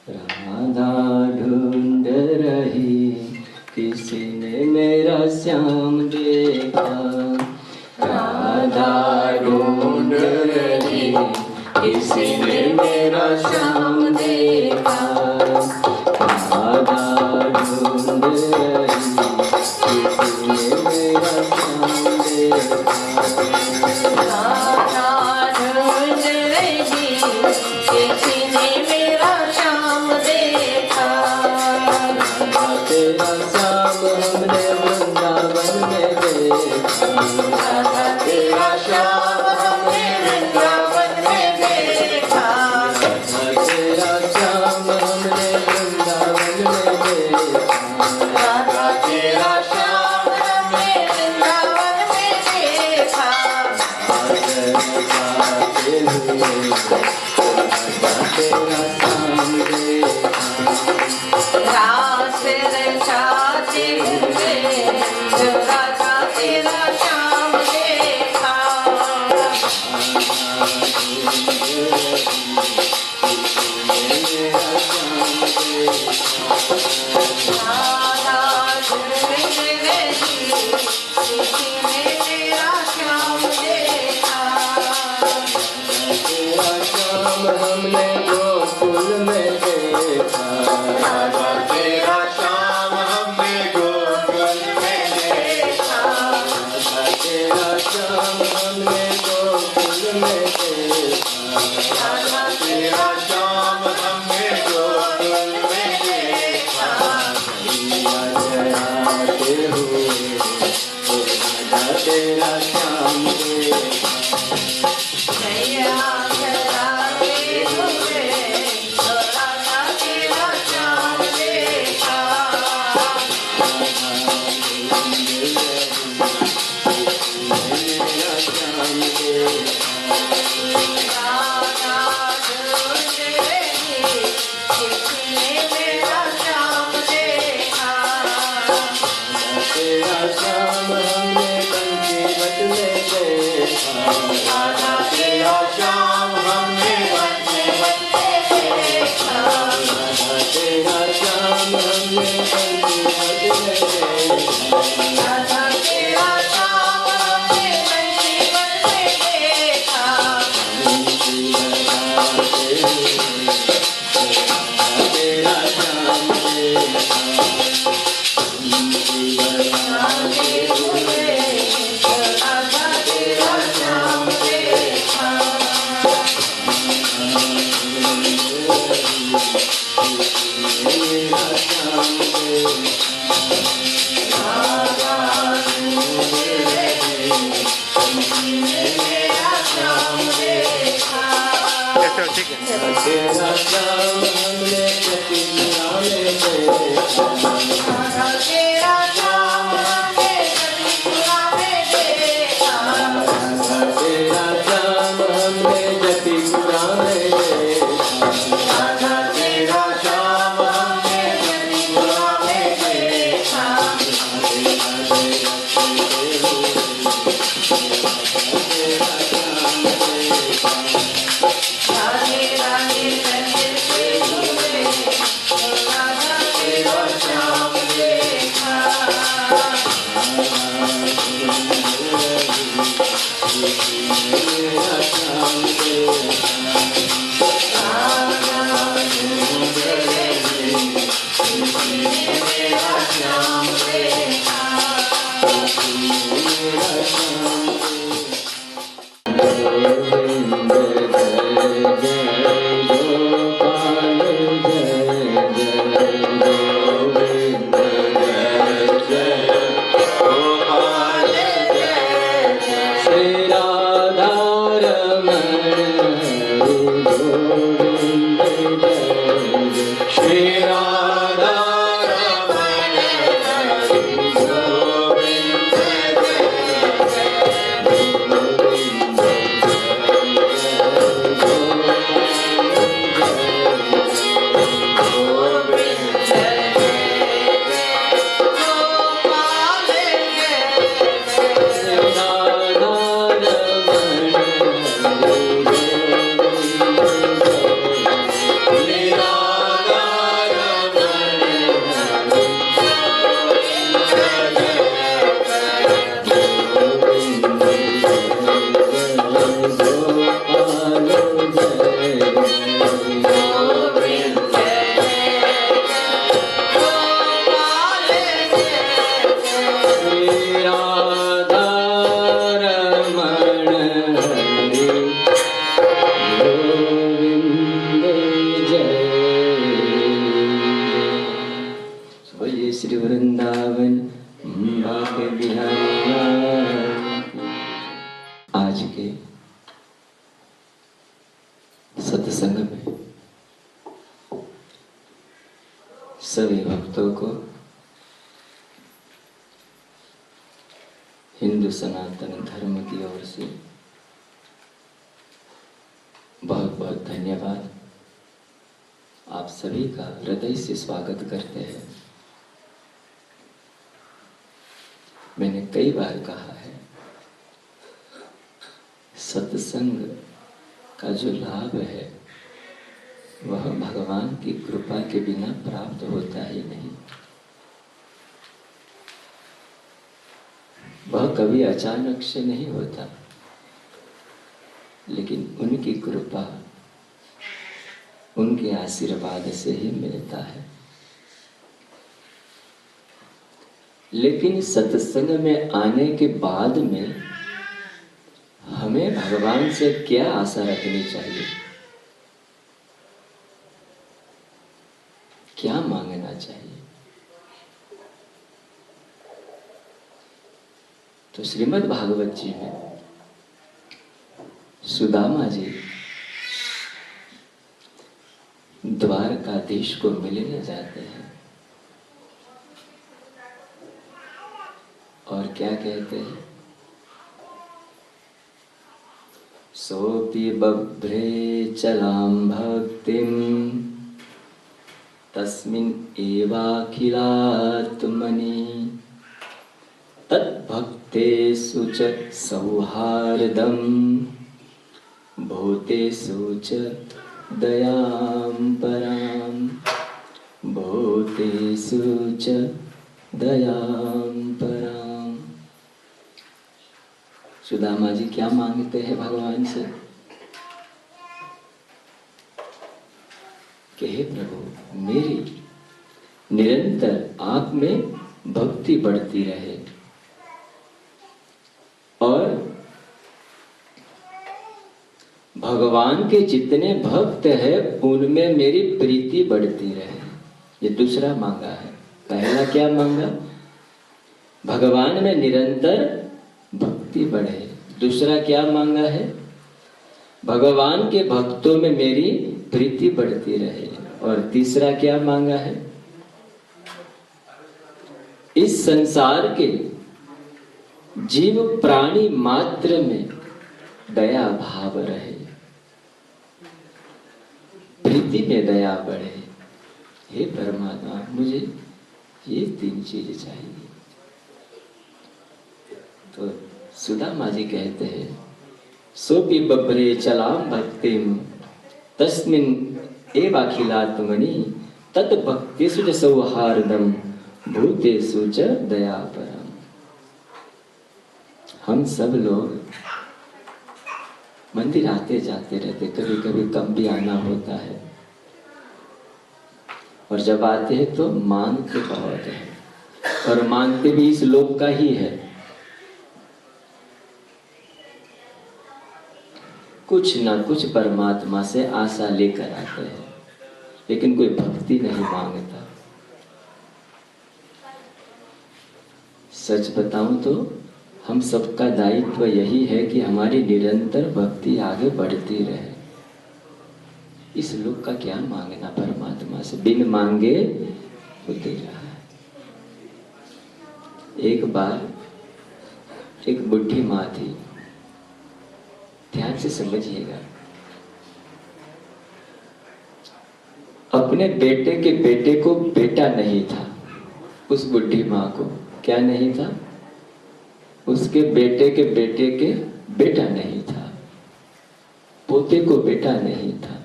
राधा ढूंढ रही किसी ने मेरा श्याम देखा। राधा ढूंढ रही किसी ने मेरा श्याम देखा। राधा ढूंढ रही किसी ने मेरा श्याम देखा। राधा ढूंढ रही किसी ने मेरा श्याम देखा। तेरा श्याम हमने वृंदावन में देखा। राधा तेरा श्याम हमने वृंदावन में देखा। तेरा श्याम हमने वृंदावन में देखा। राधा तेरा श्याम हमने वृंदावन में देखा। गाते हुए राधा तेरा श्याम देखा। रास रचाते हुए जो राधा तेरा श्याम देखा। राधा ढूंढ रही किसी ने मेरा श्याम देखा। तेरा श्याम हमने गोकुल में देखा। राधा तेरा श्याम हमने गोकुल में देखा। तेरा श्याम हमने गोकुल में देखा। राधा तेरा श्याम हमने गोकुल में देखा। जयाते हुए राधा तेरा श्याम देखा। जया जयाते हुए जो राधा तेरा श्याम देखा। मेरा श्याम देखा। राधा ढूंढ रही किसी ने मेरा श्याम देखा। तेरा श्याम हमने बंसीवट में देखा। राधा तेरा श्याम हमने बंसीवट में देखा। राधा तेरा श्याम हमने बंसीवट में देखा। राधा तेरा श्याम हमने बंसीवट में देखा। बंसी बजाते हुए राधा तेरा श्याम देखा। बंसी बजाते हुए जो राधा तेरा श्याम देखा। मेरा श्याम देखा। राधा ढूंढ रही किसी ने मेरा श्याम देखा। तेरा श्याम हमने प्रतिज्ञा में देखा। राधा तेरा श्याम हमने त्रिपुरा में देखा। राधा तेरा श्याम हमने जतिपुरा में देखा। राधा तेरा श्याम हमने त्रिपुरा में देखा। राधे राधे करते हुए राधा तेरा श्याम सभी भक्तों को हिंदू सनातन धर्म की ओर से बहुत बहुत धन्यवाद। आप सभी का हृदय से स्वागत करते हैं। मैंने कई बार कहा है, सत्संग का जो लाभ है वह भगवान की कृपा के बिना प्राप्त होता ही नहीं। वह कभी अचानक से नहीं होता, लेकिन उनकी कृपा, उनके आशीर्वाद से ही मिलता है। लेकिन सत्संग में आने के बाद में हमें भगवान से क्या आशा रखनी चाहिए, क्या मांगना चाहिए? तो श्रीमद् भागवत जी में सुदामा जी द्वारकाधीश को मिलने जाते हैं और क्या कहते हैं? सोपि बभ्रे चलां भक्तिं तस्मिन् एवाखिलात्मनि तद्भक्तेषु च सौहार्दं भूतेषु च दयां परां भूतेषु च दयां परां। सुदामा जी क्या मांगते हैं भगवान से कि हे प्रभु, मेरी निरंतर आप में भक्ति बढ़ती रहे और भगवान के जितने भक्त हैं उनमें मेरी प्रीति बढ़ती रहे। ये दूसरा मांगा है। पहला क्या मांगा? भगवान में निरंतर भक्ति बढ़े। दूसरा क्या मांगा है? भगवान के भक्तों में मेरी प्रीति बढ़ती रहे। और तीसरा क्या मांगा है? इस संसार के जीव प्राणी मात्र में दया भाव रहे, प्रीति में दया बढ़े। हे परमात्मा, मुझे ये तीन चीज चाहिए। तो सुदामा जी कहते हैं, सोपि बभ्रे चलां भक्तिं तस्मिन् एवाखिलात्मनि तत् भक्तेषु च सौहार्दं भूतेषु च दयापरम्। हम सब लोग मंदिर आते जाते रहते, कभी कभी कम भी आना होता है, और जब आते हैं तो मांगते बहुत है, और मांगते भी इस लोक का ही है। कुछ ना कुछ परमात्मा से आशा लेकर आते हैं, लेकिन कोई भक्ति नहीं मांगता। सच बताऊं तो हम सबका दायित्व यही है कि हमारी निरंतर भक्ति आगे बढ़ती रहे। इस लोक का क्या मांगना परमात्मा से, बिन मांगे वो दे रहा है। एक बार एक बुढ़ी माँ थी, ध्यान से समझिएगा। अपने बेटे के बेटे को बेटा नहीं था। उस बुढ़ी माँ को क्या नहीं था? उसके बेटे के बेटे के बेटा नहीं था, पोते को बेटा नहीं था।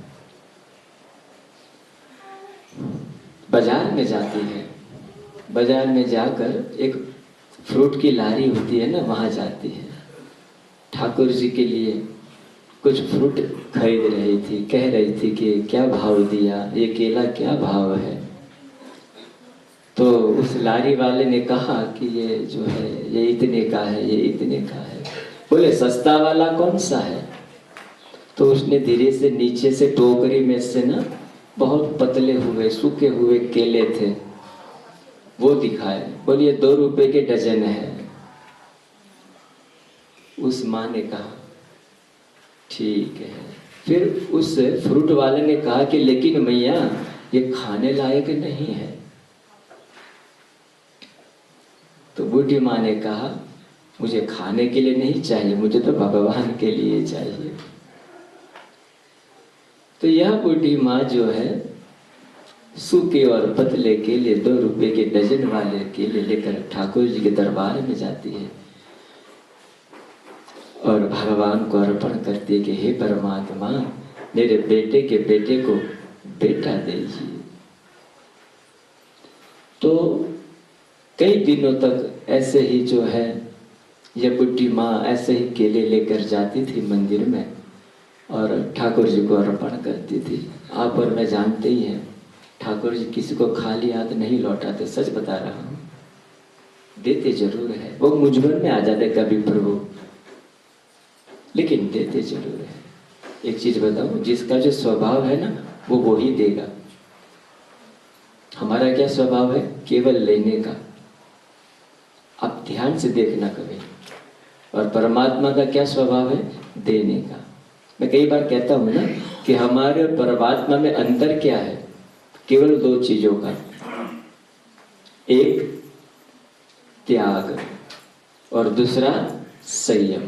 बाजार में जाती है, बाजार में जाकर एक फ्रूट की लारी होती है ना, वहां जाती है। ठाकुर जी के लिए कुछ फ्रूट खरीद रही थी, कह रही थी कि क्या भाव दिया, ये केला क्या भाव है। तो उस लारी वाले ने कहा कि ये जो है ये इतने का है, ये इतने का है। बोले सस्ता वाला कौन सा है? तो उसने धीरे से नीचे से टोकरी में से ना बहुत पतले हुए सूखे हुए केले थे, वो दिखाए। बोलिए 2 रुपए के डजन है। उस माँ ने कहा ठीक है। फिर उस फ्रूट वाले ने कहा कि लेकिन मैया ये खाने लायक नहीं है, बुढ़ी माँ ने कहा, मुझे खाने के लिए नहीं चाहिए, मुझे तो भगवान के लिए चाहिए। तो यह बुढ़ी माँ जो है सूखे और पतले केले 2 रुपए के डजन वाले केले लेकर ठाकुर जी के दरबार में जाती है और भगवान को अर्पण करती है कि हे परमात्मा, मेरे बेटे के बेटे को बेटा दीजिए। तो कई दिनों तक ऐसे ही जो है यह बुढ़ी माँ ऐसे ही केले लेकर जाती थी मंदिर में और ठाकुर जी को अर्पण करती थी। आप और मैं जानते ही हैं, ठाकुर जी किसी को खाली हाथ नहीं लौटाते, सच बता रहा हूँ। देते जरूर है, वो मुझमन में आ जाते कभी प्रभु, लेकिन देते जरूर है। एक चीज बताऊं, जिसका जो स्वभाव है ना वो ही देगा। हमारा क्या स्वभाव है? केवल लेने का। आप ध्यान से देखना कभी। और परमात्मा का क्या स्वभाव है? देने का। मैं कई बार कहता हूं ना कि हमारे और परमात्मा में अंतर क्या है? केवल 2 चीजों का। एक त्याग और दूसरा संयम।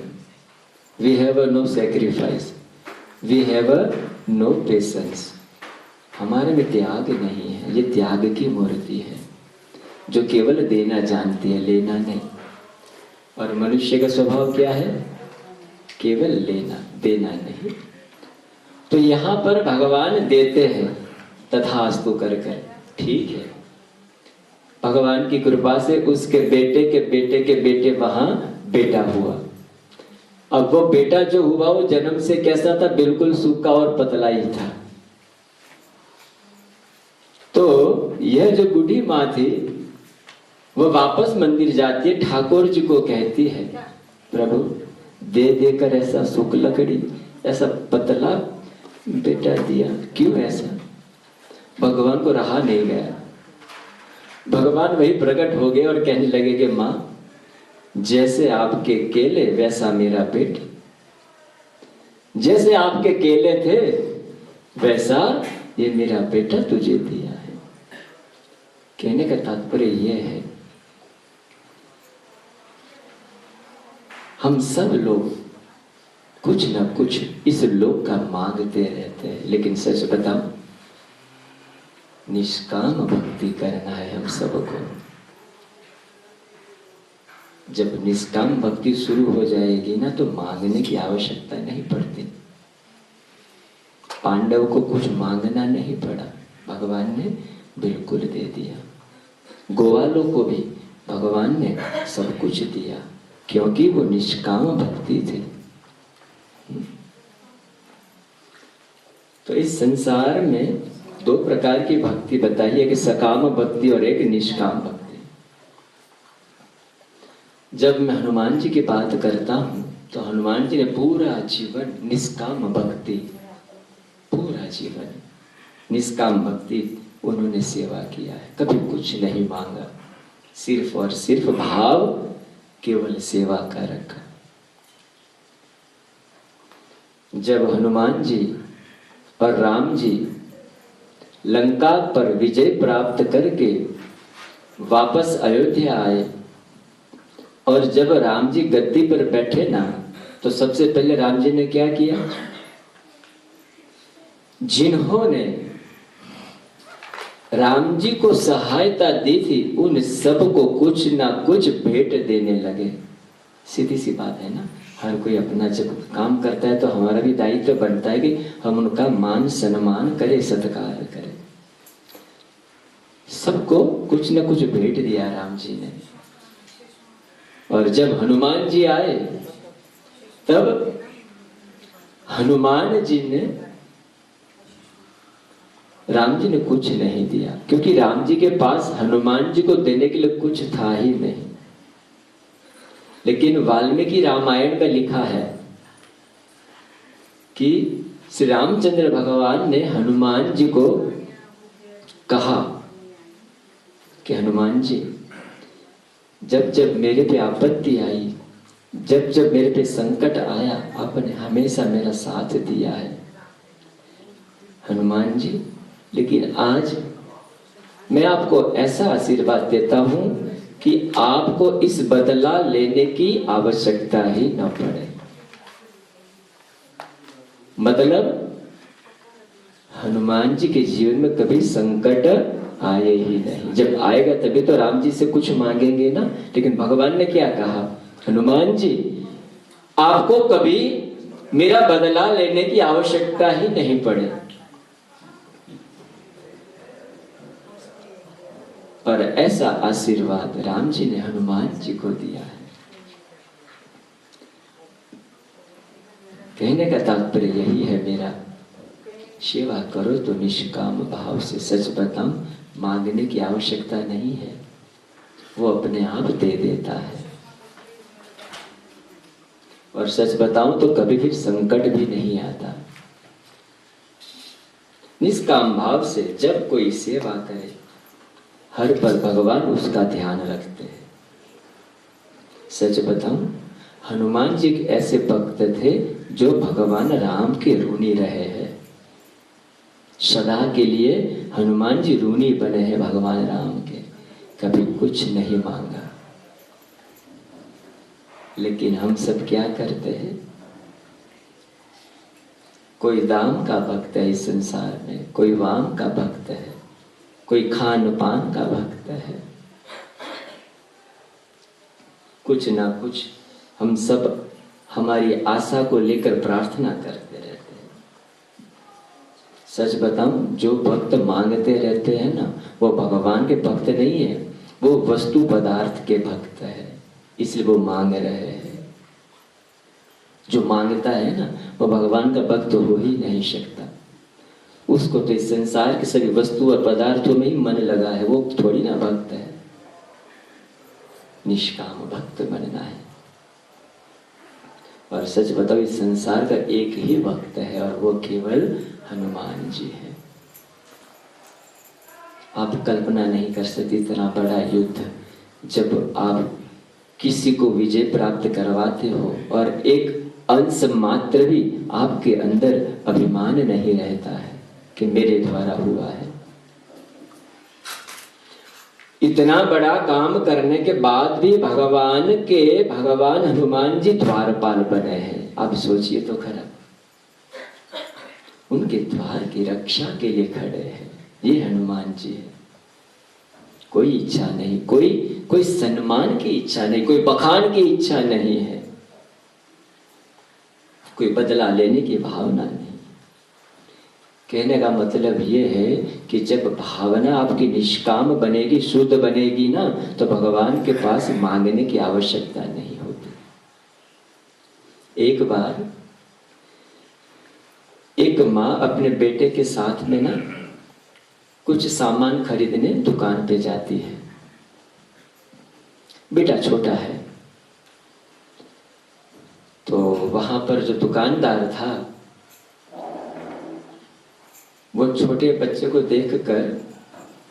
We have no sacrifice, we have no patience. हमारे में त्याग नहीं है, ये त्याग की मूर्ति है जो केवल देना जानती है, लेना नहीं। और मनुष्य का स्वभाव क्या है? केवल लेना, देना नहीं। तो यहाँ पर भगवान देते हैं तथास्तु कर कर, ठीक है। भगवान की कृपा से उसके बेटे के बेटे के बेटे वहां बेटा हुआ। अब वो बेटा जो हुआ वो जन्म से कैसा था? बिल्कुल सूखा और पतला ही था। तो यह जो बूढ़ी माँ थी वो वापस मंदिर जाती है, ठाकुर जी को कहती है, प्रभु दे देकर ऐसा सूख लकड़ी, ऐसा पतला बेटा दिया, क्यों ऐसा? भगवान को रहा नहीं गया। भगवान वही प्रकट हो गए और कहने लगे कि माँ, जैसे आपके केले वैसा मेरा बेटा, जैसे आपके केले थे वैसा ये मेरा बेटा तुझे दिया है। कहने का तात्पर्य यह है, हम सब लोग कुछ ना कुछ इस लोक का मांगते रहते हैं, लेकिन सच बताओ, निष्काम भक्ति करना है हम सबको। जब निष्काम भक्ति शुरू हो जाएगी ना तो मांगने की आवश्यकता नहीं पड़ती। पांडव को कुछ मांगना नहीं पड़ा, भगवान ने बिल्कुल दे दिया। गोवालों को भी भगवान ने सब कुछ दिया, क्योंकि वो निष्काम भक्ति थी। तो इस संसार में 2 प्रकार की भक्ति बताई है, कि सकाम भक्ति और एक निष्काम भक्ति। जब मैं हनुमान जी की बात करता हूं तो हनुमान जी ने पूरा जीवन निष्काम भक्ति, पूरा जीवन निष्काम भक्ति उन्होंने सेवा किया है। कभी कुछ नहीं मांगा, सिर्फ और सिर्फ भाव केवल सेवा का रखा। जब हनुमान जी और राम जी लंका पर विजय प्राप्त करके वापस अयोध्या आए और जब राम जी गद्दी पर बैठे ना, तो सबसे पहले राम जी ने क्या किया? जिन्होंने राम जी को सहायता दी थी उन सबको कुछ ना कुछ भेंट देने लगे। सीधी सी बात है ना, हर कोई अपना जब काम करता है तो हमारा भी दायित्व बनता है कि हम उनका मान सम्मान करें, सत्कार करें। सबको कुछ न कुछ भेंट दिया राम जी ने। और जब हनुमान जी आए तब हनुमान जी ने, राम जी ने कुछ नहीं दिया, क्योंकि राम जी के पास हनुमान जी को देने के लिए कुछ था ही नहीं। लेकिन वाल्मीकि रामायण में लिखा है कि श्री रामचंद्र भगवान ने हनुमान जी को कहा कि हनुमान जी, जब जब मेरे पे आपत्ति आई, जब जब मेरे पे संकट आया, आपने हमेशा मेरा साथ दिया है हनुमान जी। लेकिन आज मैं आपको ऐसा आशीर्वाद देता हूं कि आपको इस बदला लेने की आवश्यकता ही न पड़े। मतलब हनुमान जी के जीवन में कभी संकट आए ही नहीं। जब आएगा तभी तो राम जी से कुछ मांगेंगे ना। लेकिन भगवान ने क्या कहा, हनुमान जी आपको कभी मेरा बदला लेने की आवश्यकता ही नहीं पड़े। और ऐसा आशीर्वाद राम जी ने हनुमान जी को दिया है। कहने का तात्पर्य यही है मेरा, सेवा करो तो निष्काम भाव से। सच बताऊं, मांगने की आवश्यकता नहीं है, वो अपने आप दे देता है। और सच बताऊं तो कभी भी संकट भी नहीं आता। निष्काम भाव से जब कोई सेवा करे, हर पल भगवान उसका ध्यान रखते हैं। सच बताऊं, हनुमान जी ऐसे भक्त थे जो भगवान राम के ऋणी रहे हैं। सदा के लिए हनुमान जी ऋणी बने हैं भगवान राम के, कभी कुछ नहीं मांगा। लेकिन हम सब क्या करते हैं, कोई दाम का भक्त है इस संसार में, कोई वाम का भक्त है, कोई खान पान का भक्त है। कुछ ना कुछ हम सब हमारी आशा को लेकर प्रार्थना करते रहते हैं। सच बताऊं, जो भक्त मांगते रहते हैं ना, वो भगवान के भक्त नहीं है, वो वस्तु पदार्थ के भक्त है, इसलिए वो मांग रहे हैं। जो मांगता है ना, वो भगवान का भक्त हो ही नहीं सकता। उसको तो इस संसार के सभी वस्तु और पदार्थों में ही मन लगा है, वो थोड़ी ना भक्त है। निष्काम भक्त बनना है। और सच बताओ, इस संसार का एक ही भक्त है और वो केवल हनुमान जी है। आप कल्पना नहीं कर सकते इतना बड़ा युद्ध, जब आप किसी को विजय प्राप्त करवाते हो और एक अंश मात्र भी आपके अंदर अभिमान नहीं रहता है कि मेरे द्वारा हुआ है। इतना बड़ा काम करने के बाद भी भगवान हनुमान जी द्वारपाल बने हैं। आप सोचिए तो खरा, उनके द्वार की रक्षा के लिए खड़े हैं। ये हनुमान जी है। कोई इच्छा नहीं, कोई सम्मान की इच्छा नहीं, कोई बखान की इच्छा नहीं है, कोई बदला लेने की भावना नहीं। कहने का मतलब ये है कि जब भावना आपकी निष्काम बनेगी, शुद्ध बनेगी ना, तो भगवान के पास मांगने की आवश्यकता नहीं होती। एक बार एक माँ अपने बेटे के साथ में ना कुछ सामान खरीदने दुकान पे जाती है। बेटा छोटा है, तो वहां पर जो दुकानदार था वो छोटे बच्चे को देखकर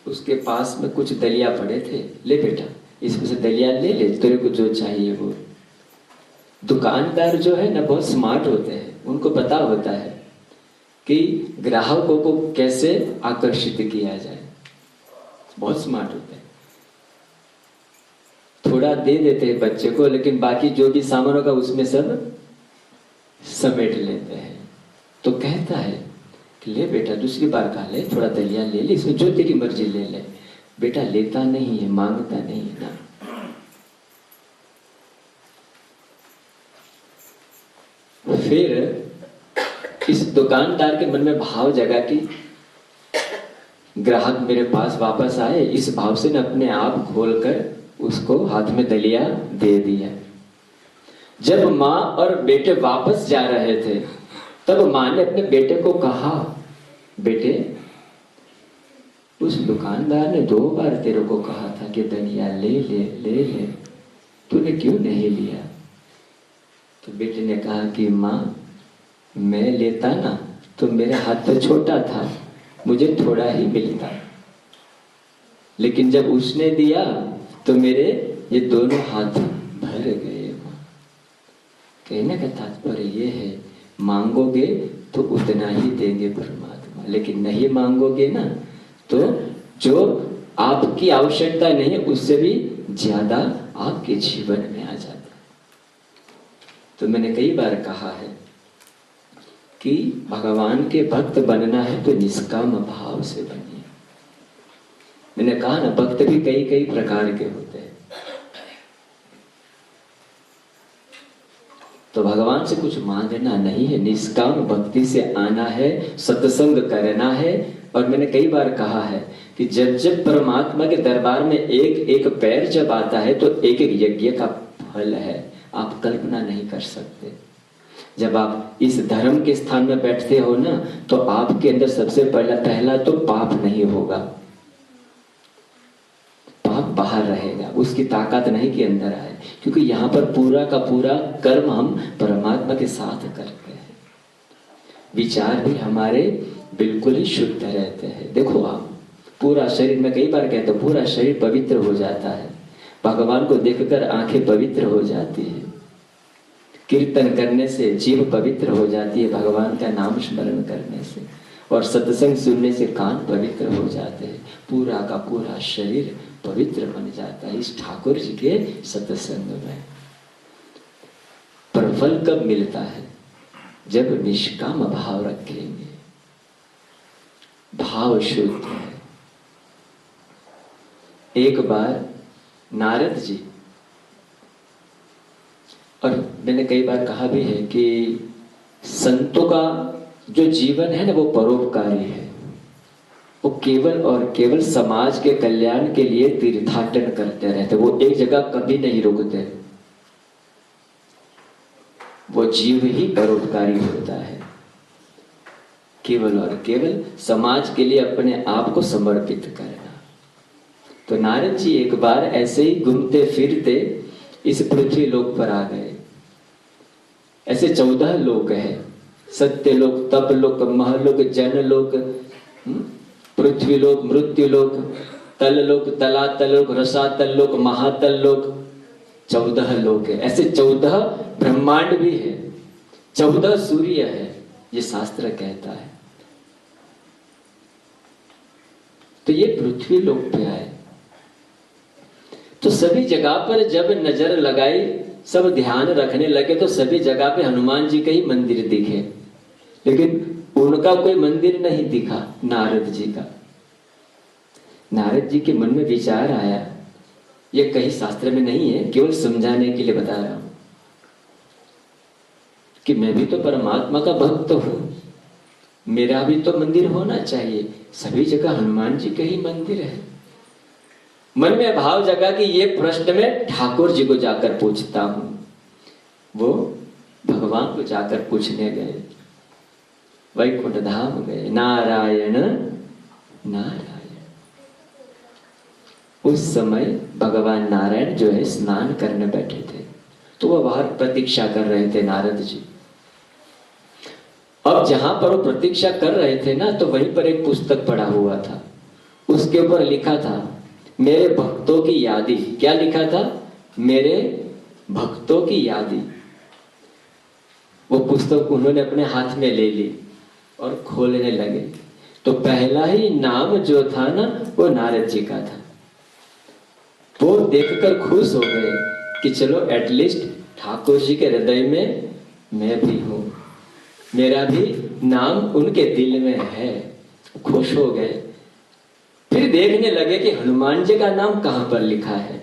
उसके पास में कुछ दलिया पड़े थे, ले बेटा इसमें से दलिया ले ले, तेरे को जो चाहिए वो। दुकानदार जो है ना बहुत स्मार्ट होते हैं, उनको पता होता है कि ग्राहकों को कैसे आकर्षित किया जाए, बहुत स्मार्ट होते हैं। थोड़ा दे देते हैं बच्चे को, लेकिन बाकी जो भी सामान होगा उसमें सब समेट लेते हैं। तो कहता है कि ले बेटा दूसरी बार खा ले, थोड़ा दलिया ले ले, इसमें जो तेरी मर्जी ले ले। बेटा लेता नहीं है, मांगता नहीं है ना। फिर इस दुकानदार के मन में भाव जगा कि ग्राहक मेरे पास वापस आए, इस भाव से ने अपने आप खोलकर उसको हाथ में दलिया दे दिया। जब माँ और बेटे वापस जा रहे थे, तब माँ ने अपने बेटे को कहा, बेटे उस दुकानदार ने 2 बार तेरे को कहा था कि दलिया ले ले ले ले, तूने क्यों नहीं लिया? तो बेटे ने कहा कि माँ मैं लेता ना तो मेरे हाथ तो छोटा था, मुझे थोड़ा ही मिलता, लेकिन जब उसने दिया तो मेरे ये दोनों हाथ भर गए। कहने का तात्पर्य ये है, मांगोगे तो उतना ही देंगे परमात्मा, लेकिन नहीं मांगोगे ना तो जो आपकी आवश्यकता नहीं है, उससे भी ज्यादा आपके जीवन में आ जाता है। तो मैंने कई बार कहा है कि भगवान के भक्त बनना है तो निष्काम भाव से बनिए। मैंने कहा ना, भक्त भी कई कई प्रकार के होते हैं। तो भगवान से कुछ मांगना नहीं है, निष्काम भक्ति से आना है, सत्संग करना है। और मैंने कई बार कहा है कि जब जब परमात्मा के दरबार में एक एक पैर जब आता है तो एक एक यज्ञ का फल है, आप कल्पना नहीं कर सकते। जब आप इस धर्म के स्थान में बैठते हो ना, तो आपके अंदर सबसे पहला तो पाप नहीं होगा, पाप बाहर रहेगा, उसकी ताकत नहीं कि अंदर आए, क्योंकि यहाँ पर पूरा का पूरा कर्म हम परमात्मा के साथ करते हैं। विचार भी हमारे बिल्कुल ही शुद्ध रहते हैं। देखो आप, पूरा शरीर में कई बार कहते हैं पूरा शरीर पवित्र हो जाता है, भगवान को देखकर आंखें पवित्र हो जाती है, कीर्तन करने से जीव पवित्र हो जाती है, भगवान का नाम स्मरण करने से, और सत्संग सुनने से कान पवित्र हो जाते हैं, पूरा का पूरा शरीर पवित्र बन जाता है इस ठाकुर जी के सत्संग में। पर फल कब मिलता है? जब निष्काम भाव रखेंगे, भाव शुद्ध है। एक बार नारद जी, और मैंने कई बार कहा भी है कि संतों का जो जीवन है ना वो परोपकारी है, वो केवल और केवल समाज के कल्याण के लिए तीर्थाटन करते रहते, वो एक जगह कभी नहीं रुकते, वो जीव ही परोपकारी होता है, केवल और केवल समाज के लिए अपने आप को समर्पित करना। तो नारद जी एक बार ऐसे ही घूमते फिरते इस पृथ्वी लोक पर आ गए। ऐसे 14 लोक है, सत्य लोक, तप लोक, महलोक, जन लोक, पृथ्वी लोक, मृत्यु लोक, तल लोक, तलातल लोक, रसातल लोक, महातल लोक, 14 लोक है। ऐसे 14 ब्रह्मांड भी है, 14 सूर्य है, ये शास्त्र कहता है। तो ये पृथ्वी लोक पे आए, तो सभी जगह पर जब नजर लगाई, सब ध्यान रखने लगे, तो सभी जगह पे हनुमान जी का ही मंदिर दिखे, लेकिन उनका कोई मंदिर नहीं दिखा, नारद जी का। नारद जी के मन में विचार आया, ये कहीं शास्त्र में नहीं है, केवल समझाने के लिए बता रहा हूं कि मैं भी तो परमात्मा का भक्त हूं, मेरा भी तो मंदिर होना चाहिए। सभी जगह हनुमान जी का ही मंदिर है। मन में भाव जगा कि ये प्रश्न में ठाकुर जी को जाकर पूछता हूं। वो भगवान को जाकर पूछने गए, वैकुंठ धाम गए, नारायण नारायण। उस समय भगवान नारायण जो है स्नान करने बैठे थे, तो वह बाहर प्रतीक्षा कर रहे थे नारद जी। अब जहां पर वो प्रतीक्षा कर रहे थे ना, तो वहीं पर एक पुस्तक पड़ा हुआ था, उसके ऊपर लिखा था मेरे भक्तों की यादी। क्या लिखा था? मेरे भक्तों की यादी। वो पुस्तक उन्होंने अपने हाथ में ले ली और खोलने लगे, तो पहला ही नाम जो था ना वो नारद जी का था। वो देखकर खुश हो गए कि चलो एटलीस्ट ठाकुर जी के हृदय में मैं भी हूं, मेरा भी नाम उनके दिल में है। खुश हो गए। फिर देखने लगे कि हनुमान जी का नाम कहां पर लिखा है।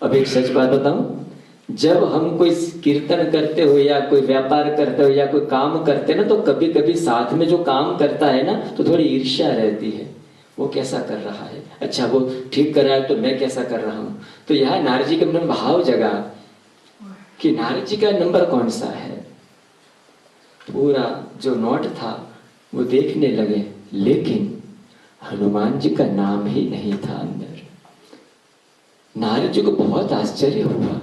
अब एक सच बात बताऊं, जब हम कोई कीर्तन करते हो या कोई व्यापार करते हो या कोई काम करते ना, तो कभी कभी साथ में जो काम करता है ना, तो थोड़ी ईर्ष्या रहती है, वो कैसा कर रहा है, अच्छा वो ठीक कर रहा है तो मैं कैसा कर रहा हूं। तो यह नारद जी के मन में भाव जगा कि नारद जी का नंबर कौन सा है। पूरा जो नोट था वो देखने लगे, लेकिन हनुमान जी का नाम ही नहीं था अंदर। नारद जी को बहुत आश्चर्य हुआ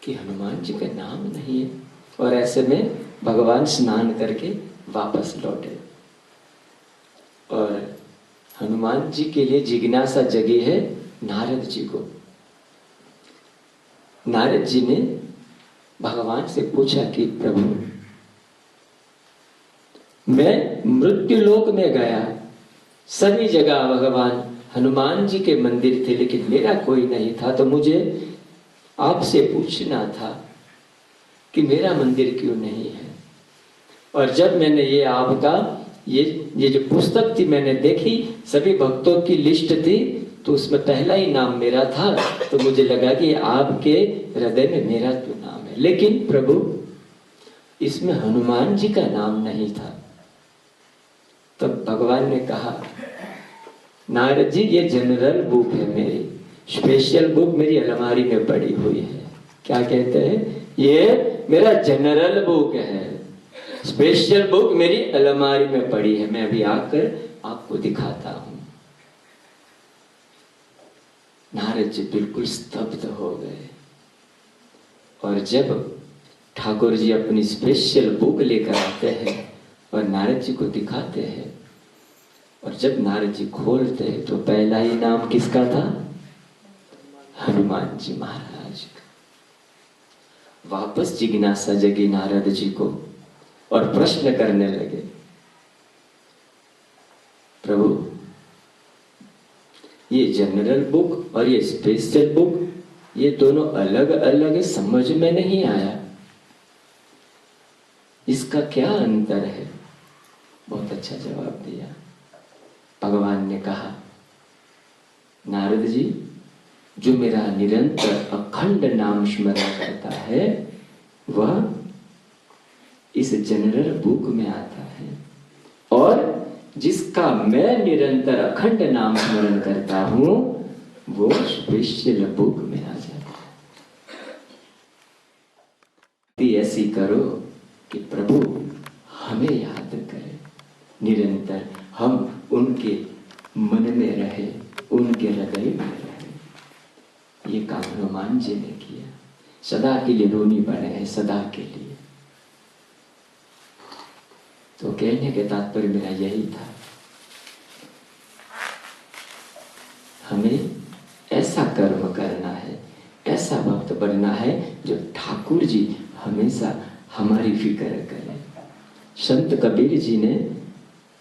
कि हनुमान जी का नाम नहीं है, और ऐसे में भगवान स्नान करके वापस लौटे, और हनुमान जी के लिए जिज्ञासा जगी है नारद जी को। नारद जी ने भगवान से पूछा कि प्रभु, मैं मृत्यु लोक में गया, सभी जगह भगवान हनुमान जी के मंदिर थे, लेकिन मेरा कोई नहीं था। तो मुझे आपसे पूछना था कि मेरा मंदिर क्यों नहीं है। और जब मैंने ये आपका ये जो पुस्तक थी मैंने देखी, सभी भक्तों की लिस्ट थी, तो उसमें पहला ही नाम मेरा था। तो मुझे लगा कि आपके हृदय में मेरा तो नाम है, लेकिन प्रभु इसमें हनुमान जी का नाम नहीं था। तब भगवान ने कहा, नारद जी ये जनरल बुक है मेरी, स्पेशल बुक मेरी अलमारी में पड़ी हुई है। क्या कहते हैं? ये मेरा जनरल बुक है, स्पेशल बुक मेरी अलमारी में पड़ी है, मैं अभी आकर आपको दिखाता हूं। नारद जी बिल्कुल स्तब्ध हो गए। और जब ठाकुर जी अपनी स्पेशल बुक लेकर आते हैं और नारद जी को दिखाते हैं, और जब नारद जी खोलते हैं तो पहला ही नाम किसका था? हनुमान जी महाराज का। वापस जिज्ञासा जगी नारद जी को और प्रश्न करने लगे, प्रभु ये जनरल बुक और ये स्पेशल बुक, ये दोनों अलग अलग है, समझ में नहीं आया, इसका क्या अंतर है? बहुत अच्छा जवाब दिया। भगवान ने कहा, नारद जी जो मेरा निरंतर अखंड नाम स्मरण करता है वह इस जनरल बुक में आता है, और जिसका मैं निरंतर अखंड नाम स्मरण करता हूं वो स्पेशल बुक में आ जाता है। ऐसी करो कि प्रभु हमें याद करे, निरंतर हम उनके मन में रहे, उनके हृदय में रहे। ये काम हनुमान जी ने किया, सदा के लिए ऋणी बने हैं, सदा के लिए। तो कहने के तात्पर्य मेरा यही था, हमें ऐसा कर्म करना है, ऐसा भक्त बनना है जो ठाकुर जी हमेशा हमारी फिक्र करें। संत कबीर जी ने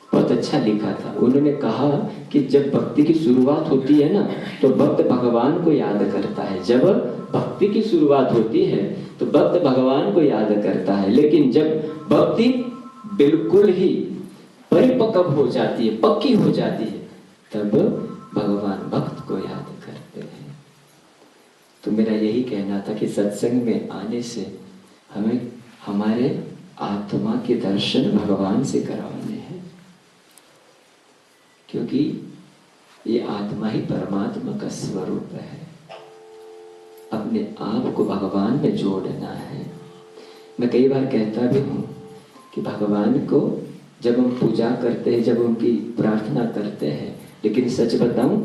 बहुत अच्छा लिखा था। उन्होंने कहा कि जब भक्ति की शुरुआत होती है ना तो भक्त भगवान को याद करता है। जब भक्ति की शुरुआत होती है तो भक्त भगवान को याद करता है, लेकिन जब भक्ति बिल्कुल ही परिपक्व हो जाती है, पक्की हो जाती है, तब भगवान भक्त को याद करते हैं। तो मेरा यही कहना था कि सत्संग में आने से हमें हमारे आत्मा के दर्शन भगवान से करवाने हैं, क्योंकि ये आत्मा ही परमात्मा का स्वरूप है। अपने आप को भगवान में जोड़ना है। मैं कई बार कहता भी हूँ कि भगवान को जब हम पूजा करते हैं, जब उनकी प्रार्थना करते हैं, लेकिन सच बताऊं,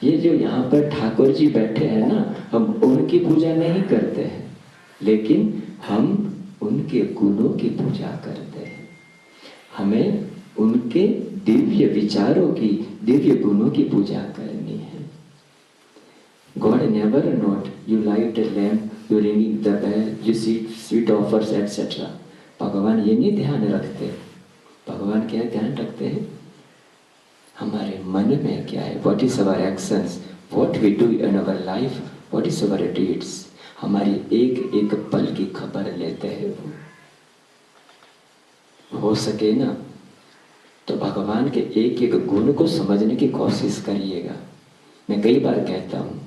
ये जो यहाँ पर ठाकुर जी बैठे हैं ना, हम उनकी पूजा नहीं करते हैं, लेकिन हम उनके गुणों की पूजा करते हैं। हमें उनके दिव्य विचारों की, दिव्य गुणों की पूजा करनी है। God never not you light a lamp, you ringing the bell, you see sweet offers etc. भगवान ये नहीं ध्यान रखते। भगवान क्या ध्यान रखते हैं? हमारे मन में क्या है, what is our actions, what we do in our life, what is our deeds। हमारी एक एक पल की खबर लेते हैं वो। हो सके ना तो भगवान के एक एक गुण को समझने की कोशिश करिएगा। मैं कई बार कहता हूं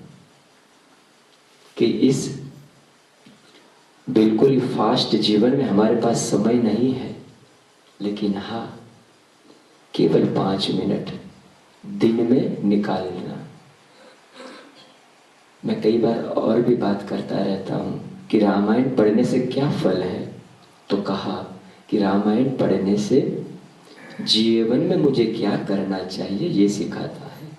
कि इस बिल्कुल ही फास्ट जीवन में हमारे पास समय नहीं है, लेकिन हाँ, केवल 5 मिनट दिन में निकालना। मैं कई बार और भी बात करता रहता हूँ कि रामायण पढ़ने से क्या फल है, तो कहा कि रामायण पढ़ने से जीवन में मुझे क्या करना चाहिए ये सिखाता है।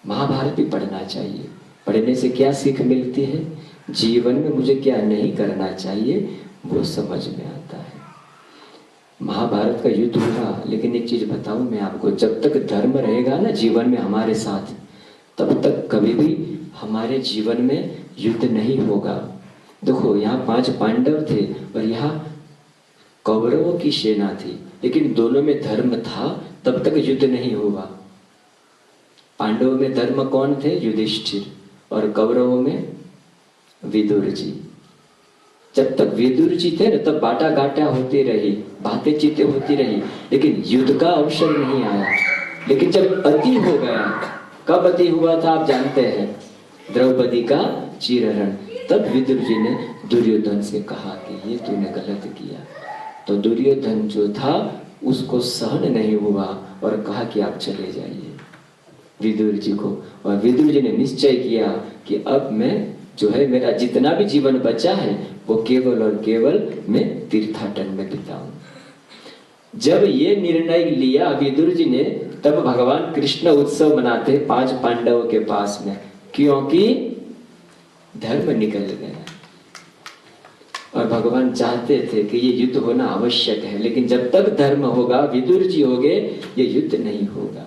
महाभारत भी पढ़ना चाहिए, पढ़ने से क्या सीख मिलती है, जीवन में मुझे क्या नहीं करना चाहिए वो समझ में आता है। महाभारत का युद्ध हुआ, लेकिन एक चीज बताऊं मैं आपको, जब तक धर्म रहेगा ना जीवन में हमारे साथ, तब तक कभी भी हमारे जीवन में युद्ध नहीं होगा। देखो यहाँ 5 पांडव थे और यहाँ कौरवों की सेना थी, लेकिन दोनों में धर्म था, तब तक युद्ध नहीं हुआ। पांडवों में धर्म कौन थे? युधिष्ठिर। और कौरवों में विदुर जी। जब तक विदुर जी थे ना, तब बाटा गाटा होती रही, बातें चीतें होती रही, लेकिन युद्ध का अवसर नहीं आया। लेकिन जब अति हो गया, कब अति हुआ था आप जानते हैं? द्रौपदी का चीरहरण। तब विदुर जी ने दुर्योधन से कहा कि ये तूने गलत किया। तो दुर्योधन जो था उसको सहन नहीं हुआ और कहा कि आप चले जाइए विदुर जी को। और विदुर जी ने निश्चय किया कि अब मैं जो है, मेरा जितना भी जीवन बचा है वो केवल और केवल मैं तीर्थाटन में बिताऊं। जब ये निर्णय लिया विदुर जी ने, तब भगवान कृष्ण उत्सव मनाते 5 पांडवों के पास में, क्योंकि धर्म निकल गया। और भगवान चाहते थे कि ये युद्ध होना आवश्यक है, लेकिन जब तक धर्म होगा, विदुर जी होंगे, ये युद्ध नहीं होगा।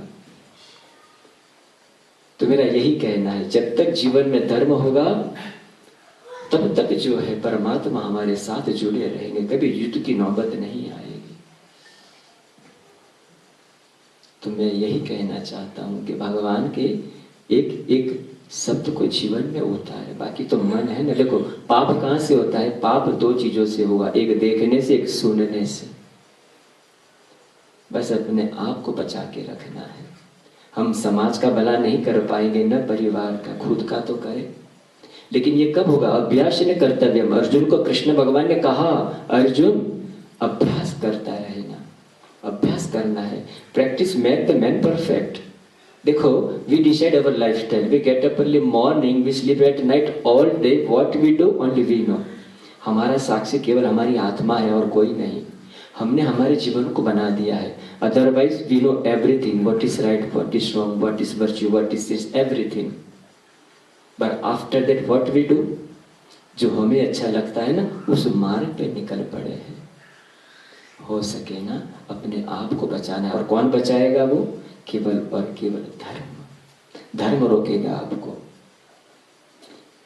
तो मेरा यही कहना है, जब तक जीवन में धर्म होगा तब तक जो है परमात्मा हमारे साथ जुड़े रहेंगे, कभी युद्ध की नौबत नहीं आएगी। तो मैं यही कहना चाहता हूं कि भगवान के एक एक शब्द को जीवन में उतारे। बाकी तो मन है ना, देखो पाप कहां से होता है? पाप 2 चीजों से होगा, एक देखने से, एक सुनने से। बस अपने आप को बचा के रखना है। हम समाज का भला नहीं कर पाएंगे, न परिवार का, खुद का तो करें। लेकिन ये कब होगा? अभ्यास न कर्तव्यम। अर्जुन को कृष्ण भगवान ने कहा, अर्जुन अभ्यास करता रहना, अभ्यास करना है। Practice make the man perfect. देखो, we decide our lifestyle, we get up early morning, we sleep at night, all day what we do only we know. हमारा साक्षी केवल हमारी आत्मा है और कोई नहीं। हमने हमारे जीवन को बना दिया है। Otherwise we know everything, what is right, what is wrong, what is virtue, what is sins, everything. But after that what we do, जो हमें अच्छा लगता है ना, उस मार्ग पे निकल पड़े हैं। हो सके ना अपने आप को बचाना है। और कौन बचाएगा? वो केवल और केवल धर्म। धर्म रोकेगा आपको।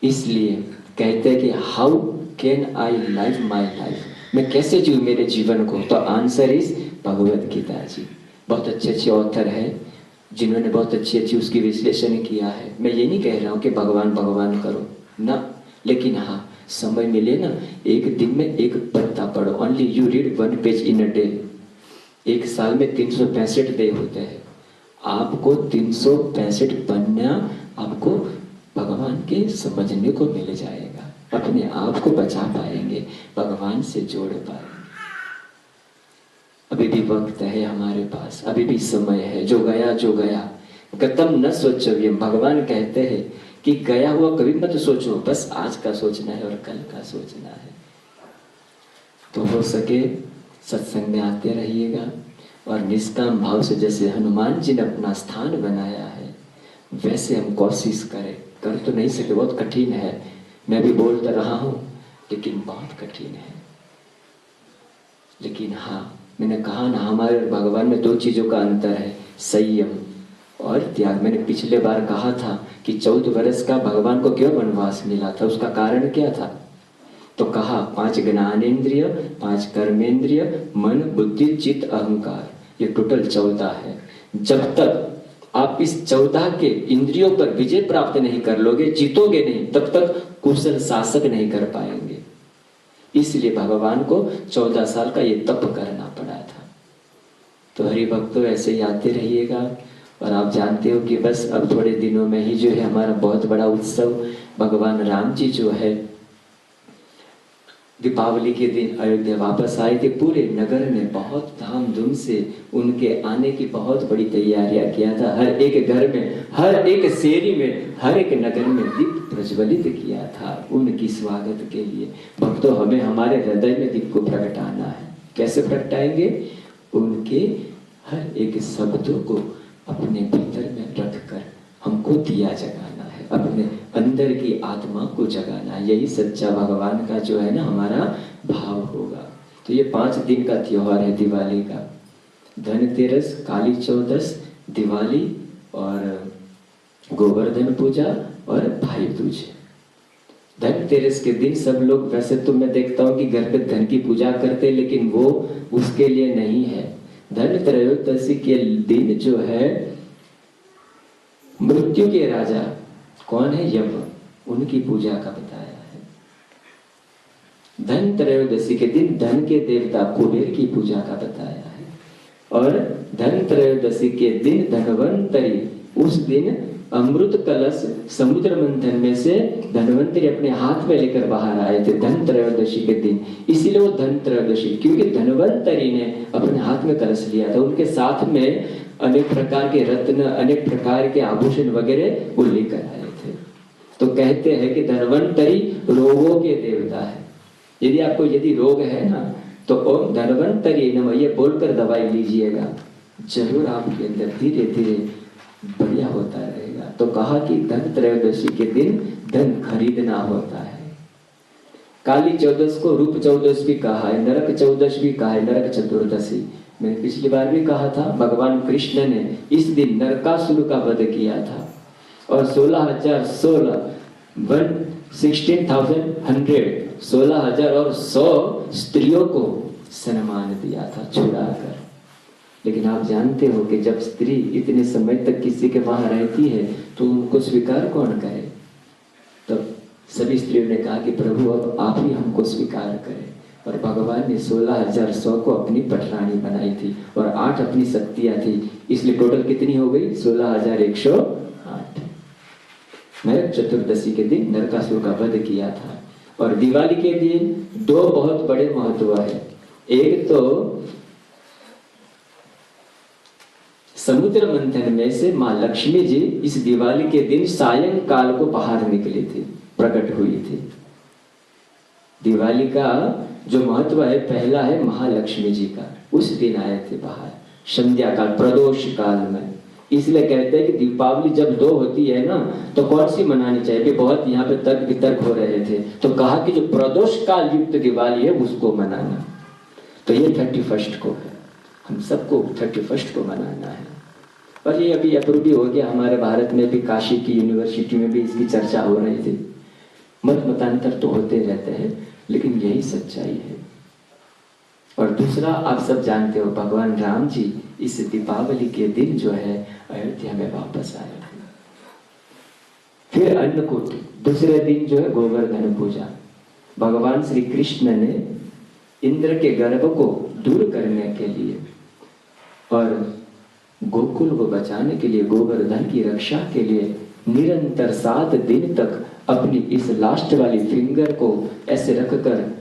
इसलिए कहते हैं कि how can I live my life, मैं कैसे जीऊं मेरे जीवन को? तो आंसर इज भगवत गीता जी। बहुत अच्छे अच्छे ऑथर है जिन्होंने बहुत अच्छी उसकी विश्लेषण किया है। मैं ये नहीं कह रहा हूँ कि भगवान भगवान करो ना, लेकिन हाँ समय मिले ना, एक दिन में एक पत्ता पढ़ो। Only you read 1 page in a day. एक साल में 365 डे होते हैं। आपको 365 पन्ना आपको भगवान के समझने को मिल जाएगा। अपने आप को बचा पाएंगे, भगवान से जोड़ पाएंगे। अभी भी वक्त है हमारे पास, अभी भी समय है। जो गया जो गया, गतम न सोचव्यम। भगवान कहते हैं कि गया हुआ कभी मत सोचो, बस आज का सोचना है और कल का सोचना है। तो हो सके सत्संग में आते रहिएगा और निष्काम भाव से, जैसे हनुमान जी ने अपना स्थान बनाया है, वैसे हम कोशिश करें। कर तो नहीं सके, बहुत कठिन है। मैं भी बोल तो रहा हूं, लेकिन बहुत कठिन है। लेकिन हाँ, मैंने कहा ना, हमारे और भगवान में 2 चीजों का अंतर है, संयम और त्याग। मैंने पिछले बार कहा था कि 14 वर्ष का भगवान को क्यों वनवास मिला था, उसका कारण क्या था? तो कहा 5 ज्ञानेंद्रिय, 5 कर्मेंद्रिय, मन बुद्धि चित्त अहंकार, ये टोटल 14 है। जब तक आप इस 14 के इंद्रियों पर विजय प्राप्त नहीं कर लोगे, जीतोगे नहीं, तब तक कुशल शासक नहीं कर पाएंगे। इसलिए भगवान को 14 साल का ये तप करना पड़ा था। तो हरि भक्तों, ऐसे ही आते रहिएगा। और आप जानते हो कि बस अब थोड़े दिनों में ही जो है हमारा बहुत बड़ा उत्सव, भगवान राम जी जो है दीपावली के दिन अयोध्या वापस आए थे। पूरे नगर में बहुत धामधूम से उनके आने की बहुत बड़ी तैयारियां किया था। हर एक घर में, हर एक शेरी में, हर एक नगर में दीप प्रज्वलित किया था उनकी स्वागत के लिए। भक्तों, हमें हमारे हृदय में दीप को प्रगटाना है। कैसे प्रगटाएंगे? उनके हर एक शब्दों को अपने भीतर में रखकर हमको दिया जगाना है, अपने अंदर की आत्मा को जगाना है। यही सच्चा भगवान का जो है ना हमारा भाव होगा। तो ये 5 दिन का त्योहार है दिवाली का। धनतेरस, काली चौदस, दिवाली और गोवर्धन पूजा और भाई दूज। धनतेरस के दिन सब लोग, वैसे तो मैं देखता हूँ कि घर पे धन की पूजा करते, लेकिन वो उसके लिए नहीं है। धनत्रयोदशी के दिन जो है मृत्यु के राजा कौन है, यम, उनकी पूजा का बताया है। धनत्रयोदशी के दिन धन के देवता कुबेर की पूजा का बताया है। और धनत्रयोदशी के दिन धनवंतरी, उस दिन अमृत कलश समुद्र मंथन में से धनवंतरी अपने हाथ में लेकर बाहर आए थे धनत्रयोदशी के दिन। इसीलिए वो धनत्रयोदशी, क्योंकि धनवंतरी ने अपने हाथ में कलश लिया था, उनके साथ में अनेक प्रकार के रत्न, अनेक प्रकार के आभूषण वगैरह वो लेकर आए थे। तो कहते हैं कि धनवंतरी रोगों के देवता है। यदि रोग है ना, तो ओम धनवंतरी नमः ये बोलकर दवाई लीजिएगा, जरूर आपके अंदर धीरे धीरे बढ़िया होता रहेगा। तो कहा कि धनत्रयोदशी के दिन धन खरीदना होता है। काली चौदश को रूप चौदश भी कहा है, नरक चौदश भी कहा है, नरक चतुर्दशी। मैंने पिछली बार भी कहा था, भगवान कृष्ण ने इस दिन नरकासुर का वध किया था और 16,000 और 100 स्त्रियों को सम्मान दिया था छुड़ाकर। लेकिन आप जानते हो कि जब स्त्री इतने समय तक किसी के वहां रहती है तो उनको स्वीकार कौन करे। तब सभी स्त्रियों ने कहा कि प्रभु अब आप ही हमको स्वीकार करें। और भगवान ने 16,100 को अपनी पटरानी बनाई थी और 8 अपनी शक्तियां थी, इसलिए टोटल कितनी हो गई, 16,108। नरक चतुर्दशी के दिन नरकासुर का वध किया था। और दिवाली के दिन 2 बहुत बड़े महत्व है। एक तो समुद्र मंथन में से माँ लक्ष्मी जी इस दिवाली के दिन सायंकाल को बाहर निकली थी, प्रकट हुई थी। दिवाली का जो महत्व है, पहला है महालक्ष्मी जी का, उस दिन आए थे बाहर संध्या काल, प्रदोष काल में। इसलिए कहते हैं कि दीपावली जब 2 होती है ना, तो कौन सी मनानी चाहिए। भी बहुत यहाँ पे तर्क वितर्क हो रहे थे, तो कहा कि जो प्रदोष काल युक्त दिवाली है उसको मनाना। तो ये 31 को है, हम सबको 31 को मनाना है। और ये अभी अप्रूव भी हो गया, हमारे भारत में भी काशी की यूनिवर्सिटी में भी इसकी चर्चा हो रही थी। मत मतांतर तो होते रहते हैं, लेकिन यही सच्चाई है। और दूसरा, आप सब जानते हो, भगवान राम जी इस दीपावली के दिन जो है अयोध्या में वापस आए थे। फिर अन्नकूट, दूसरे दिन जो है गोवर्धन पूजा। भगवान श्री कृष्ण ने इंद्र के गर्भ को दूर करने के लिए और गोकुल को बचाने के लिए, गोवर्धन की रक्षा के लिए निरंतर 7 दिन तक अपनी इस लास्ट वाली फिंगर को ऐसे रखकर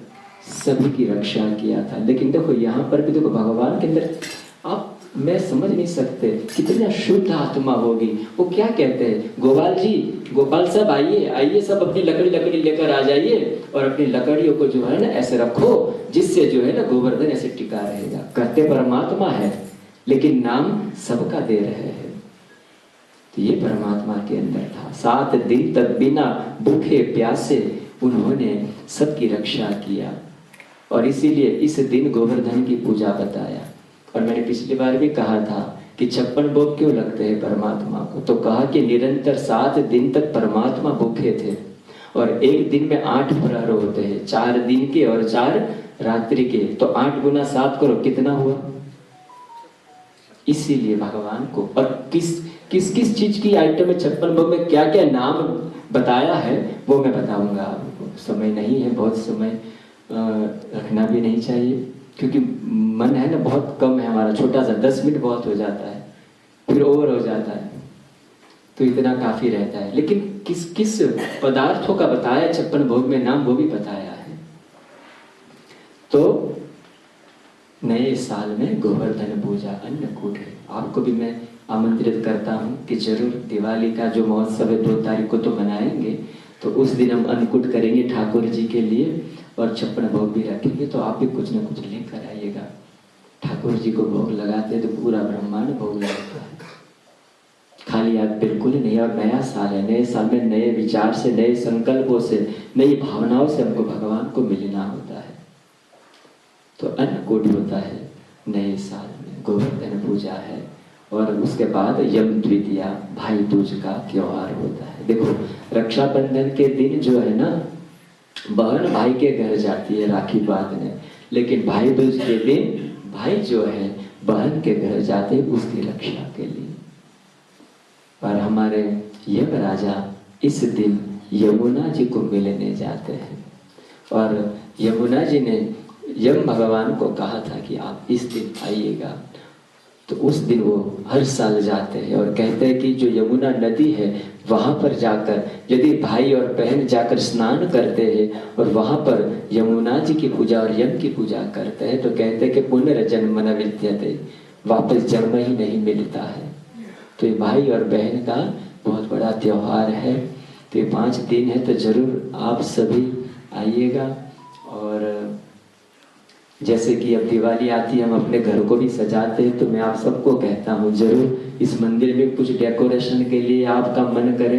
सभी की रक्षा किया था। लेकिन देखो यहाँ पर भी देखो, भगवान के अंदर आप मैं समझ नहीं सकते कितना शुद्ध आत्मा होगी। वो क्या कहते हैं, गोपाल जी, गोपाल साहब आइए आइए, सब अपनी लकड़ी लेकर आ जाइए और अपनी लकड़ियों को जो है ना ऐसे रखो, जिससे जो है ना गोवर्धन ऐसे टिका रहेगा। कहते परमात्मा है, लेकिन नाम सबका दे रहे हैं। तो ये परमात्मा के अंदर था। 7 दिन तक बिना भूखे प्यासे उन्होंने सबकी रक्षा किया और इसीलिए इस दिन गोवर्धन की पूजा बताया। और मैंने पिछली बार भी कहा था कि 56 भोग क्यों लगते हैं परमात्मा को, तो कहा कि निरंतर 7 दिन तक परमात्मा भूखे थे और एक दिन में 8 प्रहर होते हैं, 4 दिन के और 4 रात्रि के। तो 8 गुना 7 करो, कितना हुआ। इसीलिए भगवान को, और किस चीज की आइटम में 56 भोग में क्या क्या नाम बताया है वो मैं बताऊंगा आपको। समय नहीं है, बहुत समय रखना भी नहीं चाहिए, क्योंकि मन है ना बहुत कम है हमारा, छोटा सा 10 मिनट बहुत हो जाता है, फिर ओवर हो जाता है, तो इतना काफी रहता है। लेकिन किस पदार्थों का बताया 56 भोग में नाम, वो भी बताया है। तो नए साल में गोवर्धन पूजा अन्नकूट है। आपको भी मैं आमंत्रित करता हूँ कि जरूर दिवाली का जो महोत्सव है 2 तारीख को तो मनाएंगे, तो उस दिन हम अन्नकूट करेंगे ठाकुर जी के लिए और 56 भोग भी रखेंगे। तो आप भी कुछ न कुछ लेकर आइएगा। ठाकुर जी को भोग लगाते हैं तो पूरा ब्रह्मांड भोग लगाता है, खाली आप बिल्कुल नहीं। और नया साल है, नए साल में नए विचार से, नए संकल्पों से, नई भावनाओं से हमको भगवान को मिलना होता है। तो अन्नकूट होता है नए साल में, गोवर्धन पूजा है और उसके बाद यम द्वितीया भाई दूज का त्योहार होता है। देखो रक्षाबंधन के दिन जो है ना, बहन भाई के घर जाती है राखी बांधने, लेकिन भाई दूज के दिन भाई जो है बहन के घर जाते हैं उसकी रक्षा के लिए। पर हमारे यम राजा इस दिन यमुना जी को मिलने जाते हैं और यमुना जी ने यम भगवान को कहा था कि आप इस दिन आइएगा। तो उस दिन वो हर साल जाते हैं और कहते हैं कि जो यमुना नदी है वहाँ पर जाकर यदि भाई और बहन जाकर स्नान करते हैं और वहाँ पर यमुना जी की पूजा और यम की पूजा करते हैं तो कहते हैं कि पुनर्जन्म न विद्यते, वापस जन्म ही नहीं मिलता है। तो ये भाई और बहन का बहुत बड़ा त्योहार है। तो ये 5 दिन है, तो जरूर आप सभी आइएगा। और जैसे कि अब दिवाली आती है, हम अपने घर को भी सजाते हैं, तो मैं आप सबको कहता हूँ जरूर इस मंदिर में कुछ डेकोरेशन के लिए आपका मन करे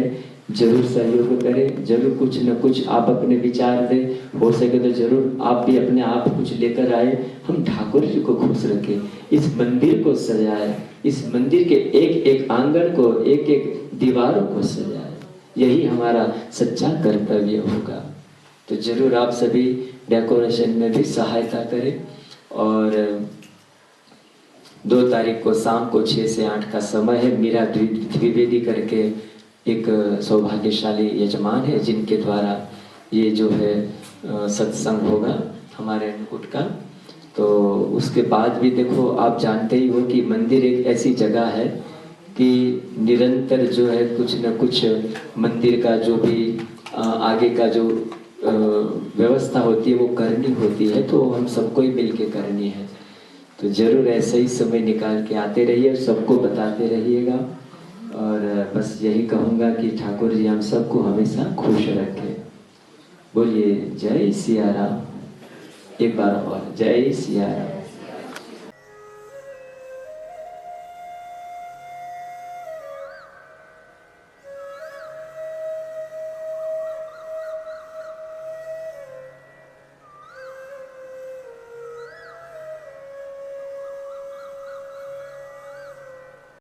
जरूर सहयोग करें, जरूर कुछ न कुछ आप अपने विचार दें। हो सके तो जरूर आप भी अपने आप कुछ लेकर आए। हम ठाकुर जी को खुश रखें, इस मंदिर को सजाए, इस मंदिर के एक एक आंगन को, एक एक दीवारों को सजाए। यही हमारा सच्चा कर्तव्य होगा। तो जरूर आप सभी डेकोरेशन में भी सहायता करें। और 2 तारीख को शाम को 6 से 8 का समय है। मीरा द्विवेदी करके एक सौभाग्यशाली यजमान है जिनके द्वारा ये जो है सत्संग होगा हमारे अन्नकूट का। तो उसके बाद भी देखो, आप जानते ही हो कि मंदिर एक ऐसी जगह है कि निरंतर जो है कुछ न कुछ मंदिर का जो भी आगे का जो व्यवस्था होती है वो करनी होती है, तो हम सबको ही मिल के करनी है। तो जरूर ऐसे ही समय निकाल के आते रहिए और सबको बताते रहिएगा। और बस यही कहूँगा कि ठाकुर जी हम सबको हमेशा खुश रखें। बोलिए जय सिया राम। एक बार और जय सिया राम।